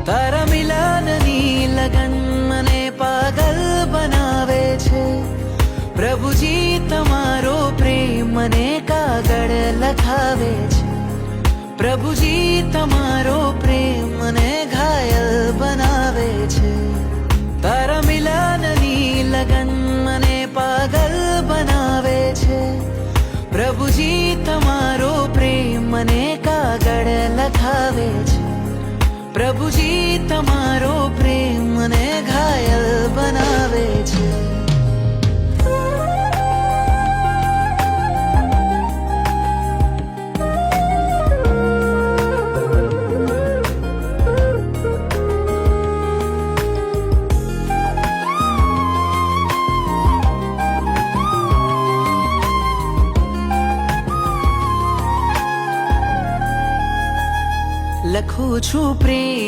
તારા મિલનની લગન મને પાગલ બનાવે છે. પ્રભુજી તમારો પ્રેમ મને કાગળ લખાવે છે. પ્રભુજી તમારો પ્રેમ મને ઘાયલ બનાવે છે. તારા મિલનની લગન મને પાગલ બનાવે છે. પ્રભુજી તમારો પ્રેમ મને કાગળ લખાવે છે. પ્રભુજી તમારો પ્રેમ મને ઘાયલ બનાવે છે. લખું છું પ્રેમ